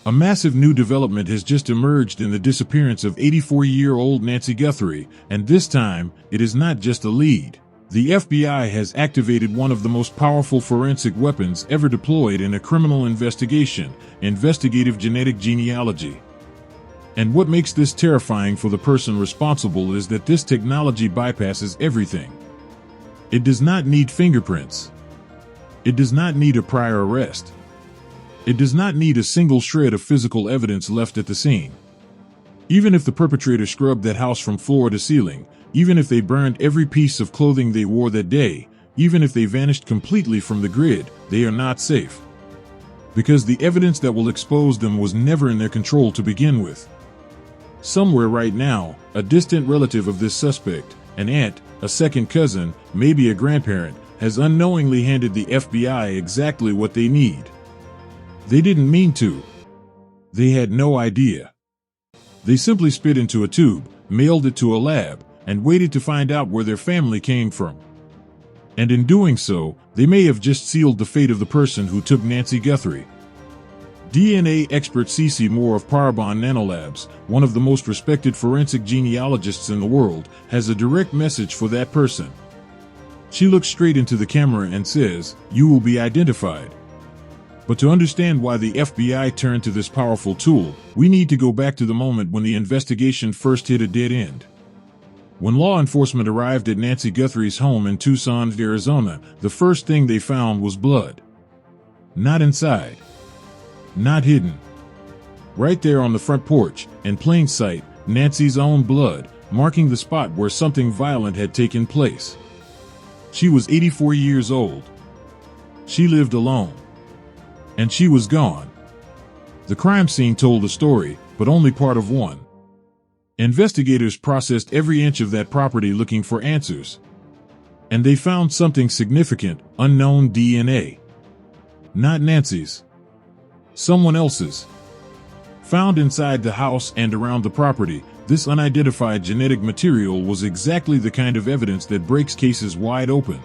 A massive new development has just emerged in the disappearance of 84-year-old Nancy Guthrie, and this time, it is not just a lead. The FBI has activated one of the most powerful forensic weapons ever deployed in a criminal investigation, investigative genetic genealogy. And what makes this terrifying for the person responsible is that this technology bypasses everything. It does not need fingerprints. It does not need a prior arrest. It does not need a single shred of physical evidence left at the scene. Even if the perpetrator scrubbed that house from floor to ceiling, even if they burned every piece of clothing they wore that day, even if they vanished completely from the grid, they are not safe. Because the evidence that will expose them was never in their control to begin with. Somewhere right now, a distant relative of this suspect, an aunt, a second cousin, maybe a grandparent, has unknowingly handed the FBI exactly what they need. They didn't mean to. They had no idea. They simply spit into a tube, mailed it to a lab, and waited to find out where their family came from. And in doing so, they may have just sealed the fate of the person who took Nancy Guthrie. DNA expert CeCe Moore of Parabon Nanolabs, one of the most respected forensic genealogists in the world, has a direct message for that person. She looks straight into the camera and says, "You will be identified." But to understand why the FBI turned to this powerful tool, we need to go back to the moment when the investigation first hit a dead end. When law enforcement arrived at Nancy Guthrie's home in Tucson, Arizona, the first thing they found was blood. Not inside. Not hidden. Right there on the front porch, in plain sight, Nancy's own blood, marking the spot where something violent had taken place. She was 84 years old. She lived alone. And she was gone. The crime scene told a story, but only part of one. Investigators processed every inch of that property looking for answers. And they found something significant: unknown DNA. Not Nancy's. Someone else's. Found inside the house and around the property, this unidentified genetic material was exactly the kind of evidence that breaks cases wide open.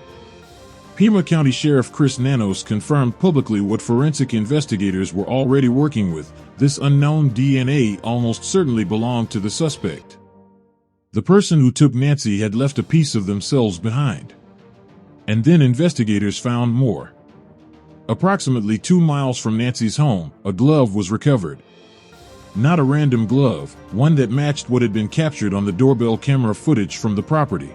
Pima County Sheriff Chris Nanos confirmed publicly what forensic investigators were already working with: this unknown DNA almost certainly belonged to the suspect. The person who took Nancy had left a piece of themselves behind. And then investigators found more. Approximately 2 miles from Nancy's home, a glove was recovered. Not a random glove, one that matched what had been captured on the doorbell camera footage from the property.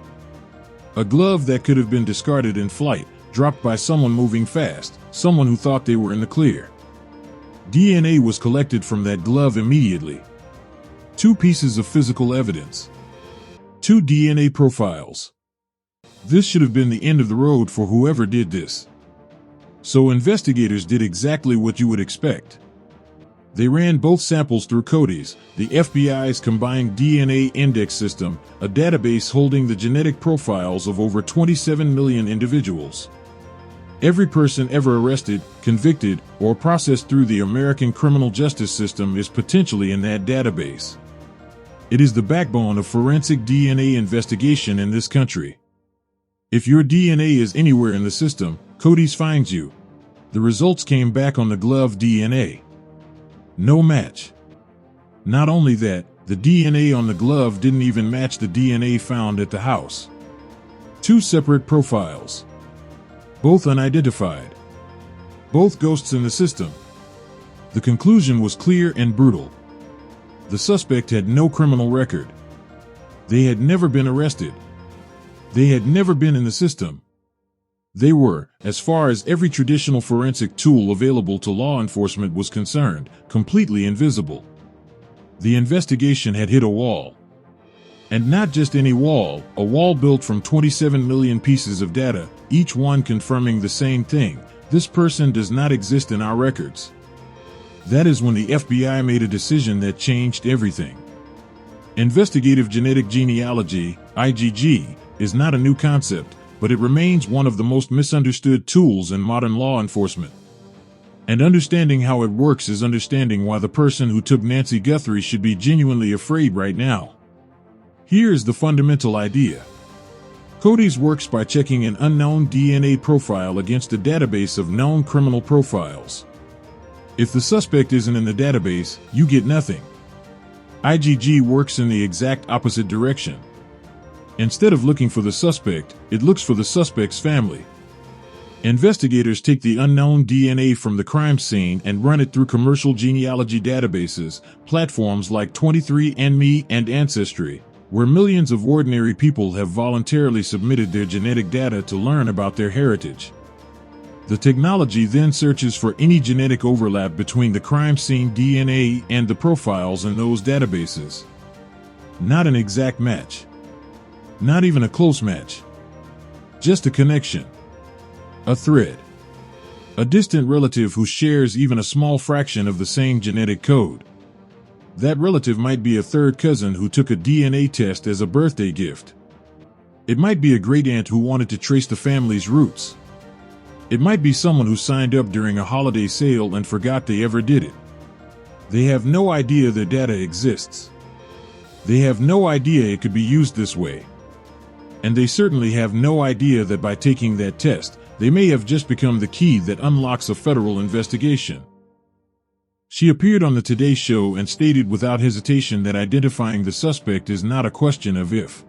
A glove that could have been discarded in flight, dropped by someone moving fast, someone who thought they were in the clear. DNA was collected from that glove immediately. 2 pieces of physical evidence. 2 DNA profiles. This should have been the end of the road for whoever did this. So investigators did exactly what you would expect. They ran both samples through CODIS, the FBI's combined DNA index system, a database holding the genetic profiles of over 27 million individuals. Every person ever arrested, convicted, or processed through the American criminal justice system is potentially in that database. It is the backbone of forensic DNA investigation in this country. If your DNA is anywhere in the system, CODIS finds you. The results came back on the glove DNA. No match. Not only that, the DNA on the glove didn't even match the DNA found at the house. 2 separate profiles. Both unidentified. Both ghosts in the system. The conclusion was clear and brutal. The suspect had no criminal record. They had never been arrested. They had never been in the system. They were, as far as every traditional forensic tool available to law enforcement was concerned, completely invisible. The investigation had hit a wall. And not just any wall, a wall built from 27 million pieces of data, each one confirming the same thing: this person does not exist in our records. That is when the FBI made a decision that changed everything. Investigative genetic genealogy, IGG, is not a new concept, but it remains one of the most misunderstood tools in modern law enforcement. And understanding how it works is understanding why the person who took Nancy Guthrie should be genuinely afraid right now. Here is the fundamental idea. CODIS works by checking an unknown DNA profile against a database of known criminal profiles. If the suspect isn't in the database, you get nothing. IGG works in the exact opposite direction. Instead of looking for the suspect, it looks for the suspect's family. Investigators take the unknown DNA from the crime scene and run it through commercial genealogy databases, platforms like 23andMe and Ancestry, where millions of ordinary people have voluntarily submitted their genetic data to learn about their heritage. The technology then searches for any genetic overlap between the crime scene DNA and the profiles in those databases. Not an exact match. Not even a close match. Just a connection. A thread. A distant relative who shares even a small fraction of the same genetic code. That relative might be a third cousin who took a DNA test as a birthday gift. It might be a great-aunt who wanted to trace the family's roots. It might be someone who signed up during a holiday sale and forgot they ever did it. They have no idea their data exists. They have no idea it could be used this way. And they certainly have no idea that by taking that test, they may have just become the key that unlocks a federal investigation. She appeared on the Today Show and stated without hesitation that identifying the suspect is not a question of if.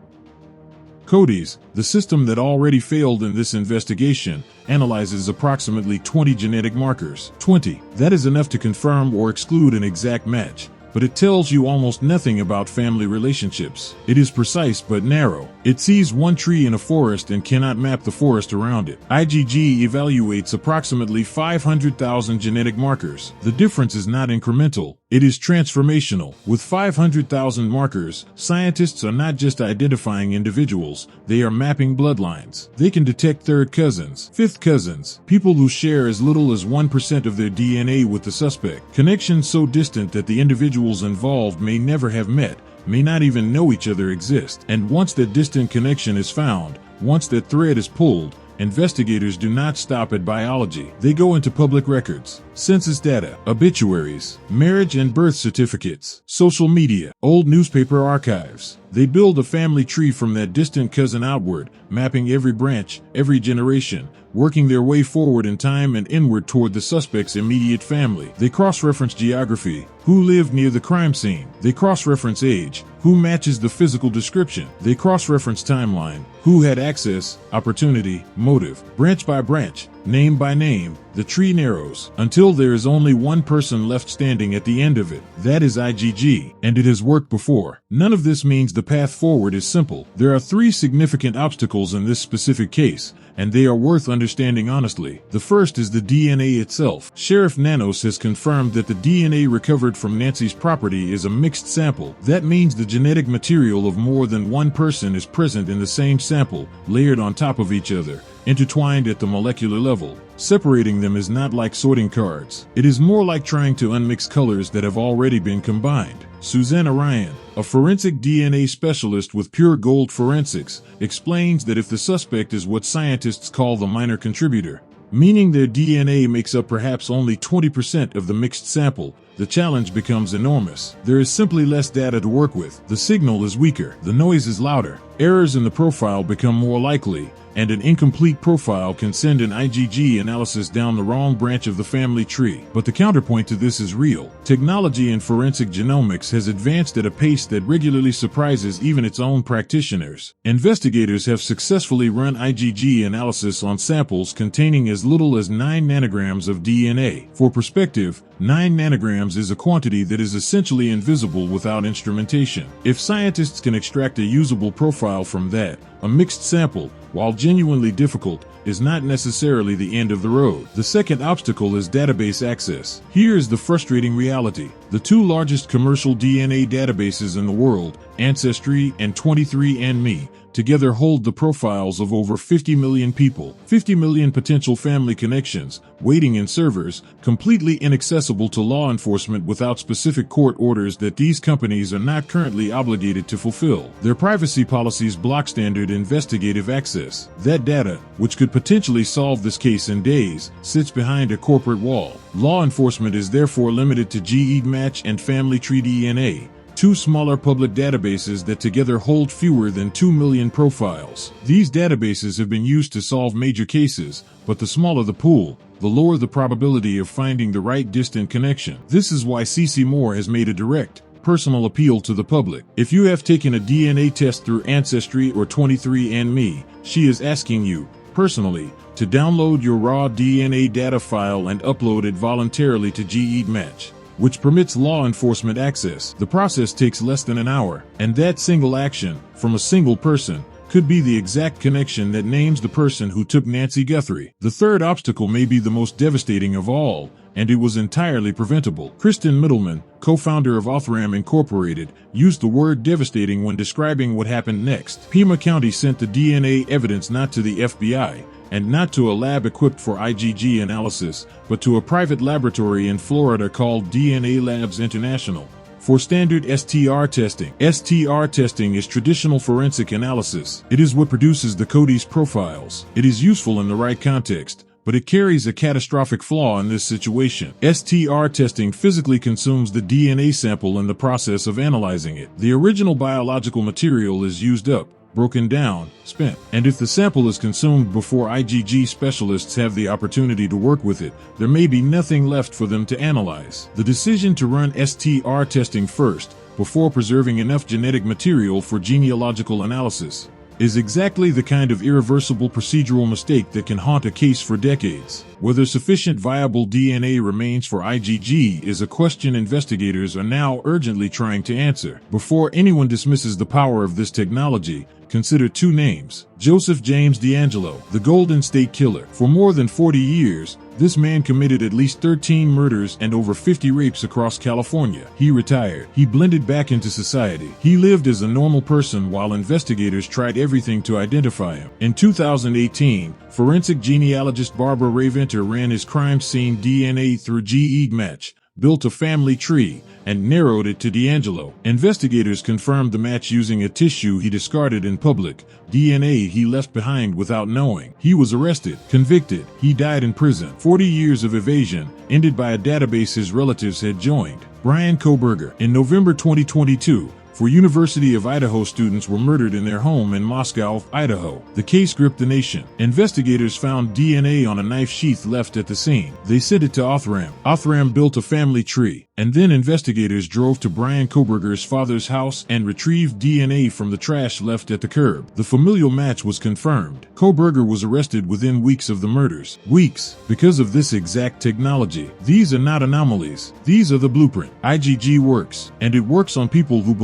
CODIS, the system that already failed in this investigation, analyzes approximately 20 genetic markers. 20. That is enough to confirm or exclude an exact match, but it tells you almost nothing about family relationships. It is precise but narrow. It sees one tree in a forest and cannot map the forest around it. IGG evaluates approximately 500,000 genetic markers. The difference is not incremental. It is transformational. With 500,000 markers, scientists are not just identifying individuals, they are mapping bloodlines. They can detect third cousins, fifth cousins, people who share as little as 1% of their DNA with the suspect. Connections so distant that the individuals involved may never have met, may not even know each other exist. And once that distant connection is found, once that thread is pulled, investigators do not stop at biology. They go into public records, census data, obituaries, marriage and birth certificates, social media, old newspaper archives. They build a family tree from that distant cousin outward, mapping every branch, every generation, working their way forward in time and inward toward the suspect's immediate family. They cross-reference geography, who lived near the crime scene. They cross-reference age, who matches the physical description. They cross-reference timeline, who had access, opportunity, motive. Branch by branch, name by name, the tree narrows, until there is only one person left standing at the end of it. That is IGG, and it has worked before. None of this means the path forward is simple. There are 3 significant obstacles in this specific case, and they are worth understanding honestly. The first is the DNA itself. Sheriff Nanos has confirmed that the DNA recovered from Nancy's property is a mixed sample. That means the genetic material of more than one person is present in the same sample, layered on top of each other, intertwined at the molecular level. Separating them is not like sorting cards. It is more like trying to unmix colors that have already been combined. Susanna Ryan, a forensic DNA specialist with Pure Gold Forensics, explains that if the suspect is what scientists call the minor contributor, meaning their DNA makes up perhaps only 20% of the mixed sample, the challenge becomes enormous. There is simply less data to work with. The signal is weaker. The noise is louder. Errors in the profile become more likely, and an incomplete profile can send an IGG analysis down the wrong branch of the family tree. But the counterpoint to this is real. Technology in forensic genomics has advanced at a pace that regularly surprises even its own practitioners. Investigators have successfully run IGG analysis on samples containing as little as 9 nanograms of DNA. For perspective, 9 nanograms is a quantity that is essentially invisible without instrumentation. If scientists can extract a usable profile from that, a mixed sample, while genuinely difficult, is not necessarily the end of the road. The second obstacle is database access. Here is the frustrating reality. The 2 largest commercial DNA databases in the world, Ancestry and 23andMe, together hold the profiles of over 50 million people, 50 million potential family connections, waiting in servers, completely inaccessible to law enforcement without specific court orders that these companies are not currently obligated to fulfill. Their privacy policies block standard investigative access. That data, which could potentially solve this case in days, sits behind a corporate wall. Law enforcement is therefore limited to GEDmatch and Family Tree DNA, 2 smaller public databases that together hold fewer than 2 million profiles. These databases have been used to solve major cases, but the smaller the pool, the lower the probability of finding the right distant connection. This is why CeCe Moore has made a direct, personal appeal to the public. If you have taken a DNA test through Ancestry or 23andMe, she is asking you, personally, to download your raw DNA data file and upload it voluntarily to Genealogy, which permits law enforcement access. The process takes less than an hour, and that single action, from a single person, could be the exact connection that names the person who took Nancy Guthrie. The third obstacle may be the most devastating of all, and it was entirely preventable. Kristen Middleman, co-founder of Othram Incorporated, used the word devastating when describing what happened next. Pima County sent the DNA evidence not to the FBI, and not to a lab equipped for IgG analysis, but to a private laboratory in Florida called DNA Labs International, for standard STR testing. STR testing is traditional forensic analysis. It is what produces the CODIS profiles. It is useful in the right context, but it carries a catastrophic flaw in this situation. STR testing physically consumes the DNA sample in the process of analyzing it. The original biological material is used up, broken down, spent. And if the sample is consumed before IgG specialists have the opportunity to work with it, there may be nothing left for them to analyze. The decision to run STR testing first, before preserving enough genetic material for genealogical analysis, is exactly the kind of irreversible procedural mistake that can haunt a case for decades. Whether sufficient viable DNA remains for IgG is a question investigators are now urgently trying to answer. Before anyone dismisses the power of this technology, consider two names. Joseph James DeAngelo, the Golden State Killer. For more than 40 years, this man committed at least 13 murders and over 50 rapes across California. He retired. He blended back into society. He lived as a normal person while investigators tried everything to identify him. In 2018, forensic genealogist Barbara Raventer ran his crime scene DNA through Genealogy, built a family tree, and narrowed it to DeAngelo. Investigators confirmed the match using a tissue he discarded in public, DNA he left behind without knowing. He was arrested, convicted. He died in prison. 40 years of evasion, ended by a database his relatives had joined. Brian Kohberger. In November 2022, 4 University of Idaho students were murdered in their home in Moscow, Idaho. The case gripped the nation. Investigators found DNA on a knife sheath left at the scene. They sent it to Othram. Othram built a family tree, and then investigators drove to Brian Kohberger's father's house and retrieved DNA from the trash left at the curb. The familial match was confirmed. Kohberger was arrested within weeks of the murders. Weeks, because of this exact technology. These are not anomalies. These are the blueprint. IgG works, and it works on people who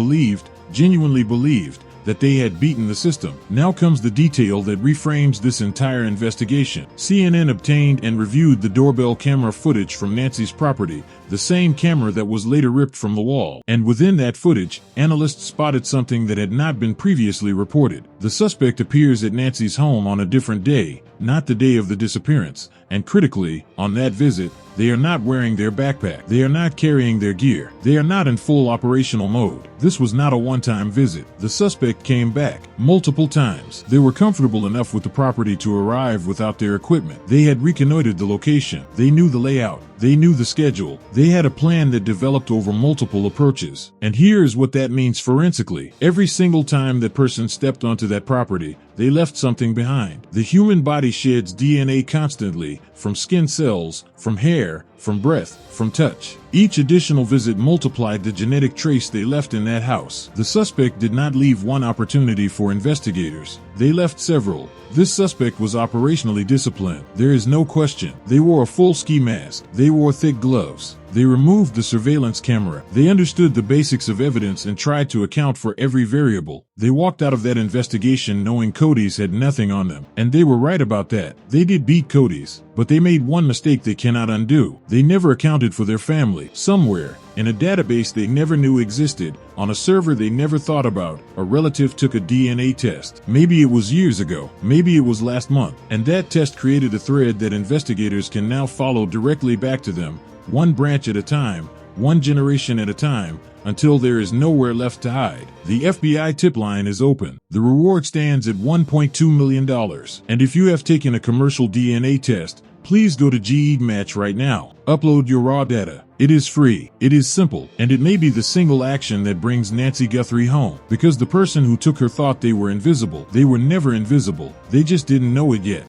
genuinely believed, that they had beaten the system. Now comes the detail that reframes this entire investigation. CNN obtained and reviewed the doorbell camera footage from Nancy's property, the same camera that was later ripped from the wall. And within that footage, analysts spotted something that had not been previously reported. The suspect appears at Nancy's home on a different day, not the day of the disappearance, and critically, on that visit, they are not wearing their backpack. They are not carrying their gear. They are not in full operational mode. This was not a one-time visit. The suspect came back multiple times. They were comfortable enough with the property to arrive without their equipment. They had reconnoitered the location. They knew the layout. They knew the schedule. They had a plan that developed over multiple approaches. And here is what that means forensically. Every single time that person stepped onto that property, they left something behind. The human body sheds DNA constantly, from skin cells, from hair, from breath, from touch. Each additional visit multiplied the genetic trace they left in that house. The suspect did not leave one opportunity for investigators. They left several. This suspect was operationally disciplined. There is no question. They wore a full ski mask. They wore thick gloves. They removed the surveillance camera. They understood the basics of evidence and tried to account for every variable. They walked out of that investigation knowing CODIS had nothing on them. And they were right about that. They did beat CODIS, but they made one mistake they cannot undo. They never accounted for their family. Somewhere, in a database they never knew existed, on a server they never thought about, a relative took a DNA test. Maybe it was years ago. Maybe it was last month. And that test created a thread that investigators can now follow directly back to them, one branch at a time, one generation at a time, until there is nowhere left to hide. The FBI tip line is open. The reward stands at $1.2 million. And if you have taken a commercial DNA test, please go to Genealogy right now. Upload your raw data. It is free, it is simple, and it may be the single action that brings Nancy Guthrie home. Because the person who took her thought they were invisible. They were never invisible. They just didn't know it yet.